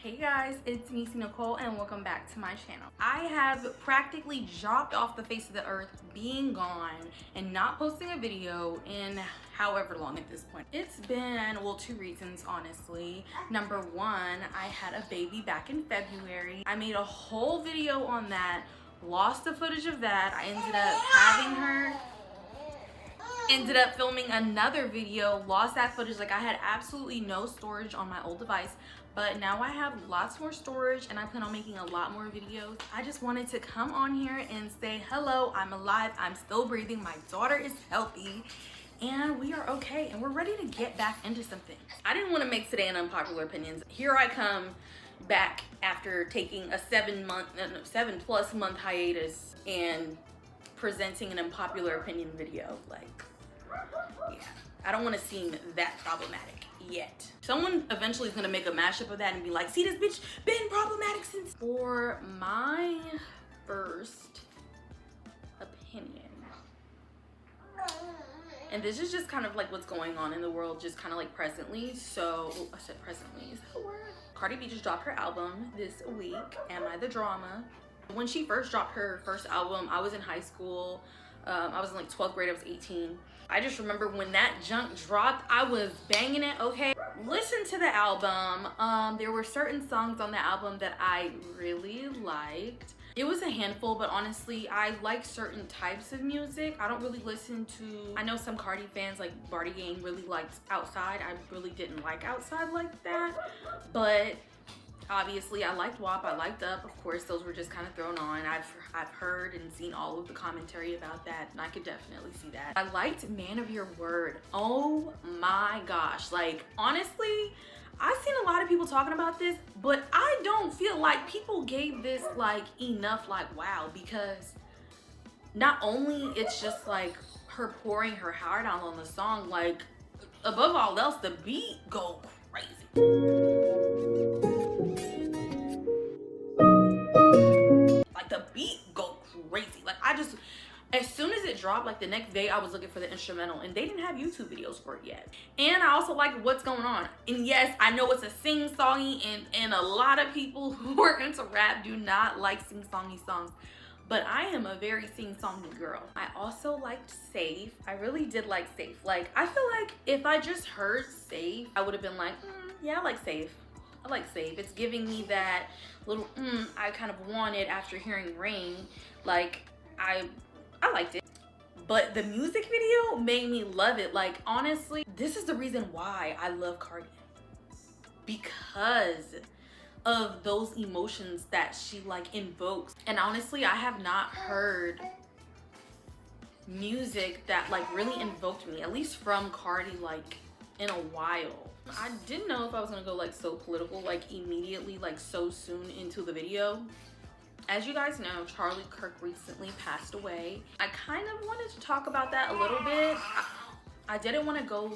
Hey guys, it's me, Nicole, and welcome back to my channel. I have practically dropped off the face of the earth, being gone and not posting a video in however long at this point. It's been, well, two reasons, honestly. Number one, I had a baby back in February. I made a whole video on that, lost the footage of that. I ended up filming another video, lost that footage. Like, I had absolutely no storage on my old device, but now I have lots more storage and I plan on making a lot more videos. I just wanted to come on here and say hello, I'm alive, I'm still breathing, my daughter is healthy, and we are okay, and we're ready to get back into some things. I didn't want to make today an unpopular opinions. Here I come back after taking a 7+ month hiatus and presenting an unpopular opinion video. Like, yeah, I don't want to seem that problematic yet. Someone eventually is gonna make a mashup of that and be like, see, this bitch been problematic since. For my first opinion, and this is just kind of like what's going on in the world, just kind of like presently. So I said presently, is that a word? Cardi B just dropped her album this week, Am I the Drama? When she first dropped her first album, I was in high school. I was in like 12th grade, I was 18. I just remember when that junk dropped, I was banging it, okay? Listen to the album. There were certain songs on the album that I really liked. It was a handful, but honestly, I like certain types of music. I don't really listen to, I know some Cardi fans like Barty Gang really liked Outside. I really didn't like Outside like that, but obviously I liked WAP, I liked Up. Of course, those were just kind of thrown on. I've heard and seen all of the commentary about that, and I could definitely see that. I liked Man of Your Word. Oh my gosh, like honestly, I've seen a lot of people talking about this, but I don't feel like people gave this like enough like wow, because not only it's just like her pouring her heart out on the song, like above all else, the beat go crazy. The beat go crazy. Like, I just, as soon as it dropped, like the next day I was looking for the instrumental, and they didn't have YouTube videos for it yet. And I also like What's Going On. And yes, I know it's a sing-songy, and a lot of people who are into rap do not like sing-songy songs, but I am a very sing-songy girl. I also liked Safe. I really did like Safe. Like, I feel like if I just heard Safe, I would have been like, yeah, I like Safe. I like Safe. It's giving me that little I kind of wanted after hearing Rain. Like, I liked it. But the music video made me love it. Like, honestly, this is the reason why I love Cardi. Because of those emotions that she like invokes. And honestly, I have not heard music that like really invoked me, at least from Cardi, like in a while. I didn't know if I was gonna go like so political like immediately, like so soon into the video. As you guys know, Charlie Kirk recently passed away. I kind of wanted to talk about that a little bit. I didn't want to go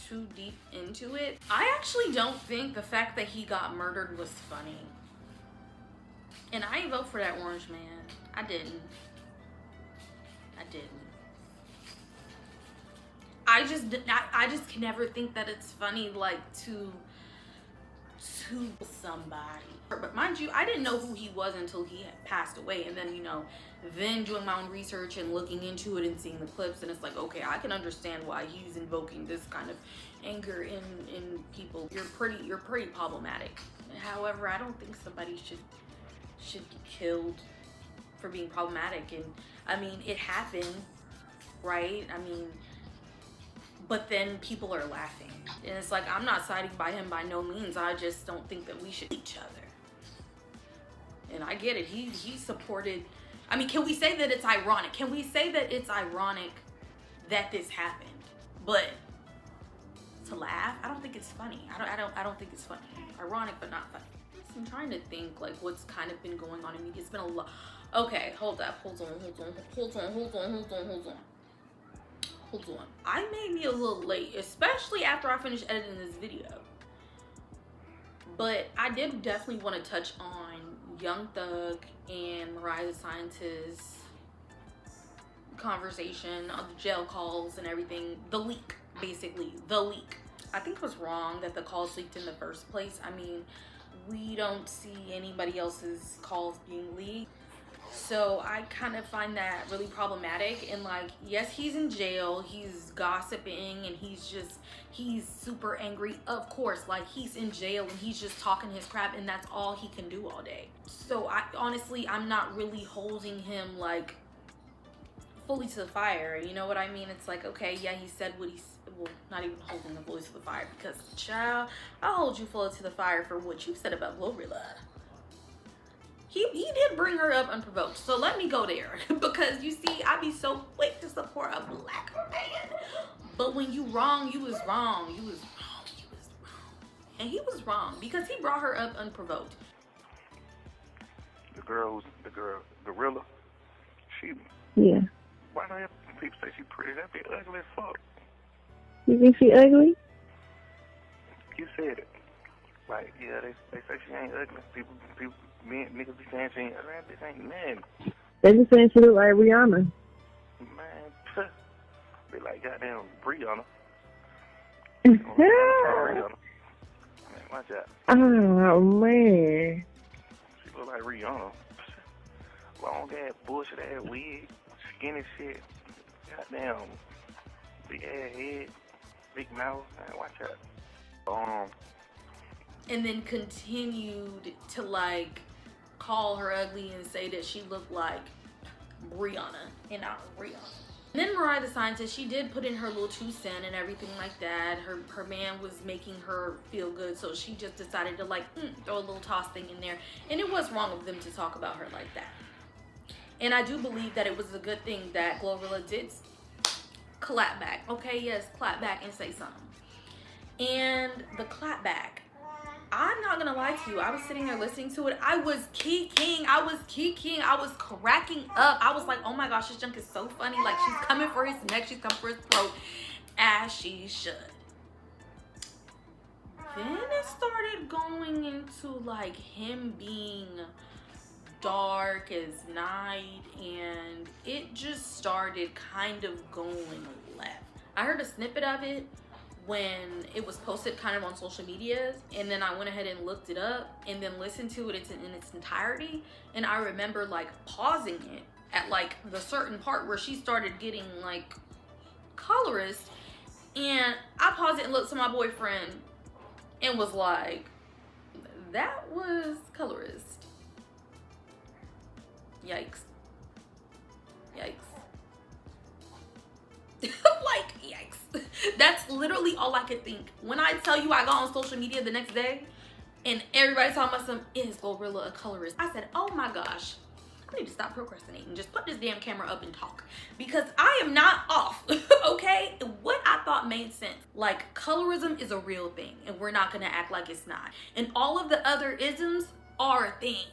too deep into it. I actually don't think the fact that he got murdered was funny. And I didn't vote for that orange man. I didn't. I just can never think that it's funny, like, to somebody. But mind you, I didn't know who he was until he had passed away. And then, you know, then doing my own research and looking into it and seeing the clips, and it's like, okay, I can understand why he's invoking this kind of anger in people. You're pretty problematic. However, I don't think somebody should be killed for being problematic. And I mean, it happened, right? I mean, but then people are laughing, and it's like, I'm not siding by him by no means. I just don't think that we should each other. And I get it, he supported. I mean, can we say that it's ironic? Can we say that it's ironic that this happened? But to laugh, I don't think it's funny. I don't think it's funny. Ironic, but not funny. I'm trying to think like what's kind of been going on in media. It's been a lot. Okay, hold on. I may be a little late, especially after I finish editing this video. But I did definitely want to touch on Young Thug and Mariah the Scientist's conversation, the jail calls and everything. The leak, basically. The leak. I think it was wrong that the calls leaked in the first place. I mean, we don't see anybody else's calls being leaked. So I kind of find that really problematic. And like, yes, he's in jail, he's gossiping, and he's super angry, of course. Like, he's in jail and he's just talking his crap, and that's all he can do all day. So I'm not really holding him like fully to the fire, you know what I mean? It's like, okay, yeah, he said what well, not even holding him fully to the fire, because child, I'll hold you fully to the fire for what you said about GloRilla. He did bring her up unprovoked, so let me go there. Because you see, I be so quick to support a black man, but when you wrong, you was wrong. You was wrong. You was wrong. And he was wrong because he brought her up unprovoked. The girl, GloRilla, she... Yeah. Why do people say she pretty? That be ugly as fuck. You think she ugly? You said it. Like, yeah, they say she ain't ugly. People, niggas be saying she ain't ugly. That bitch ain't nothing. They just saying she look like Rihanna. Man, be like goddamn Rihanna. Man, watch out. Oh, man. She look like Rihanna. Long ass, bullshit ass wig, skinny shit. Goddamn, big ass head, big mouth. Man, watch out. And then continued to like call her ugly and say that she looked like Brianna and not Rihanna. And then Mariah the Scientist, she did put in her little 2 cents and everything like that. Her man was making her feel good, so she just decided to like throw a little toss thing in there. And it was wrong of them to talk about her like that. And I do believe that it was a good thing that GloRilla did clap back. Okay, yes, clap back and say something. And the clap back, I'm not gonna lie to you, I was sitting there listening to it. I was kicking, I was cracking up. I was like, oh my gosh, this junk is so funny. Like, she's coming for his neck, she's coming for his throat, as she should. Then it started going into like him being dark as night, and it just started kind of going left. I heard a snippet of it when it was posted kind of on social media, and then I went ahead and looked it up and then listened to it in its entirety. And I remember like pausing it at like the certain part where she started getting like colorist, and I paused it and looked to my boyfriend and was like, that was colorist. Yikes. Yikes. Like, yikes. That's literally all I could think. When I tell you I got on social media the next day and everybody's talking about some, is GloRilla a colorist? I said, oh my gosh, I need to stop procrastinating. Just put this damn camera up and talk, because I am not off. Okay? What I thought made sense. Like, colorism is a real thing, and we're not gonna act like it's not. And all of the other isms are a thing.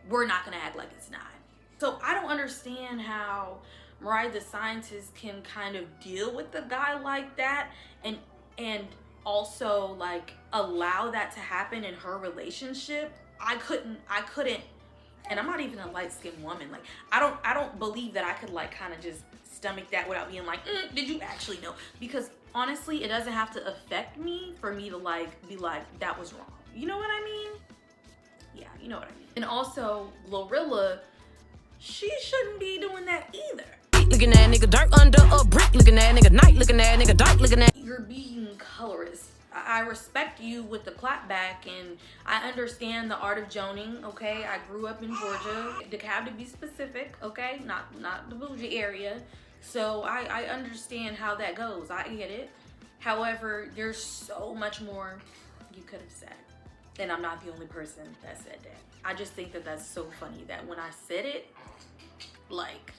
We're not gonna act like it's not. So I don't understand how Mariah the Scientist can kind of deal with the guy like that and also like allow that to happen in her relationship. I couldn't, and I'm not even a light-skinned woman. Like, I don't believe that I could like kind of just stomach that without being like, did you actually know? Because honestly, it doesn't have to affect me for me to like be like, that was wrong. You know what I mean? Yeah, you know what I mean. And also, GloRilla, she shouldn't be doing that either. Looking at nigga dark under a brick, looking at nigga night, looking at nigga dark, looking at. You're being colorist. I respect you with the clapback, and I understand the art of joning, okay? I grew up in Georgia, DeKalb to be specific, okay? Not the bougie area. So I understand how that goes. I get it. However, there's so much more you could have said. And I'm not the only person that said that. I just think that that's so funny that when I said it, like,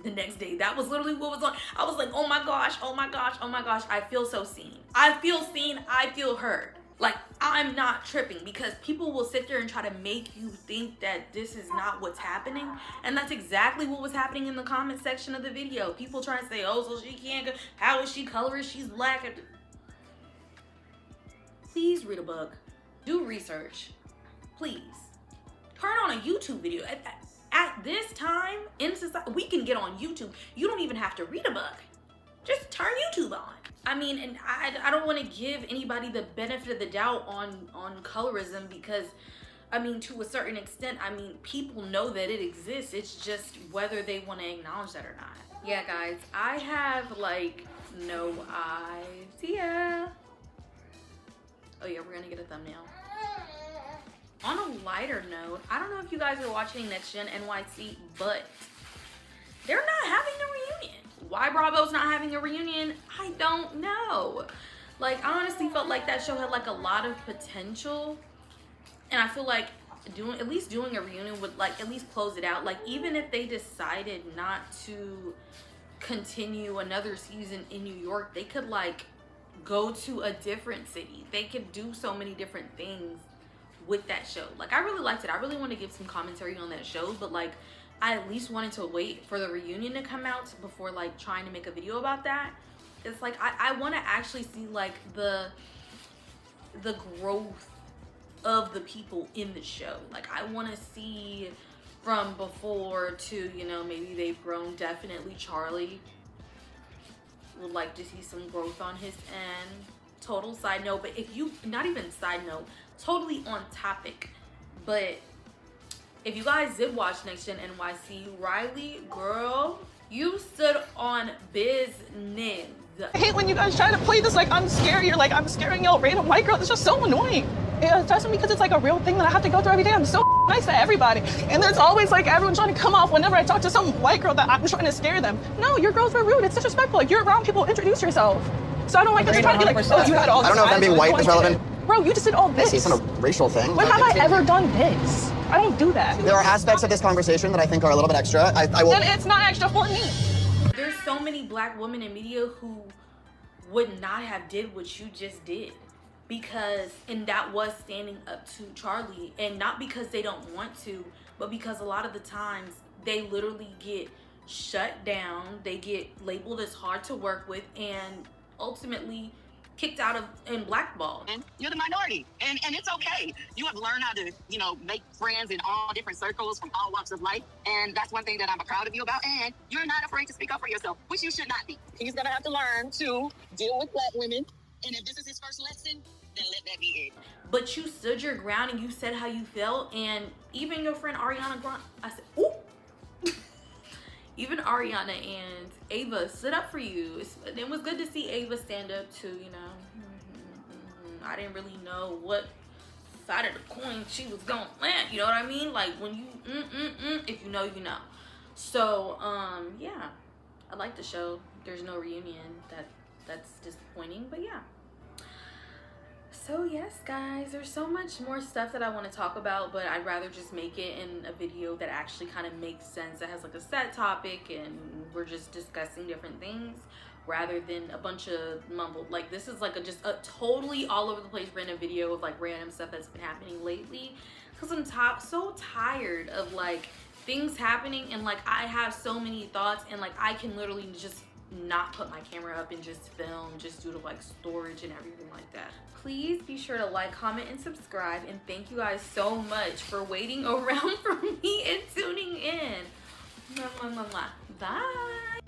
the next day, that was literally what was on. I was like, oh my gosh, oh my gosh, oh my gosh. I feel so seen. I feel seen, I feel heard. Like, I'm not tripping, because people will sit there and try to make you think that this is not what's happening. And that's exactly what was happening in the comment section of the video. People trying to say, oh, so she can't go. How is she colorist? She's black. Please read a book. Do research. Please. Turn on a YouTube video. At this time in society, we can get on YouTube. You don't even have to read a book. Just turn YouTube on. I mean, and I don't want to give anybody the benefit of the doubt on colorism, because I mean, to a certain extent, I mean, people know that it exists. It's just whether they want to acknowledge that or not. Yeah, guys, I have like no idea. Oh yeah, we're gonna get a thumbnail. On a lighter note, I don't know if you guys are watching Next Gen NYC, but they're not having a reunion. Why Bravo's not having a reunion, I don't know. Like, I honestly felt like that show had like a lot of potential, and I feel like at least doing a reunion would like at least close it out. Like, even if they decided not to continue another season in New York, they could like go to a different city. They could do so many different things with that show. Like, I really liked it. I really want to give some commentary on that show, but like, I at least wanted to wait for the reunion to come out before like trying to make a video about that. It's like I want to actually see like the growth of the people in the show. Like, I want to see from before to, you know, maybe they've grown. Definitely Charlie would like to see some growth on his end. Total side note, but if you, not even side note, totally on topic, but if you guys did watch Next Gen NYC, Riley, girl, you stood on business. I hate when you guys try to play this like I'm scary or like I'm scaring y'all random white girl. It's just so annoying. Especially because it's like a real thing that I have to go through every day. I'm so nice to everybody. And there's always like everyone trying to come off whenever I talk to some white girl that I'm trying to scare them. No, your girls were rude. It's disrespectful. Like, you're around people, introduce yourself. So I don't like this trying to be like, oh, you had all this. I don't know if them being white is relevant. Bro, you just did all this. It's not a racial thing. When have I ever done this? I don't do that. There are aspects of this conversation that I think are a little bit extra. I will. Then it's not extra for me. There's so many black women in media who would not have did what you just did, because, and that was standing up to Charlie, and not because they don't want to, but because a lot of the times they literally get shut down, they get labeled as hard to work with, and ultimately kicked out of and blackballed. And you're the minority, and it's okay. You have learned how to, you know, make friends in all different circles from all walks of life, and that's one thing that I'm proud of you about. And you're not afraid to speak up for yourself, which you should not be. He's gonna have to learn to deal with black women, and if this is his first lesson, then let that be it. But you stood your ground and you said how you felt, and even your friend Ariana Grande, I said, ooh. Even Ariana and Ava stood up for you. It was good to see Ava stand up too, you know. I didn't really know what side of the coin she was going to land, you know what I mean? Like, when you, if you know, you know. So, yeah, I like the show. There's no reunion. That's disappointing, but yeah. So yes, guys, there's so much more stuff that I want to talk about, but I'd rather just make it in a video that actually kind of makes sense, that has like a set topic and we're just discussing different things rather than a bunch of mumble. Like, this is like just a totally all over the place random video of like random stuff that's been happening lately, because I'm so tired of like things happening, and like I have so many thoughts, and like I can literally just not put my camera up and just film just due to like storage and everything like that. Please be sure to like, comment, and subscribe, and thank you guys so much for waiting around for me and tuning in. Bye.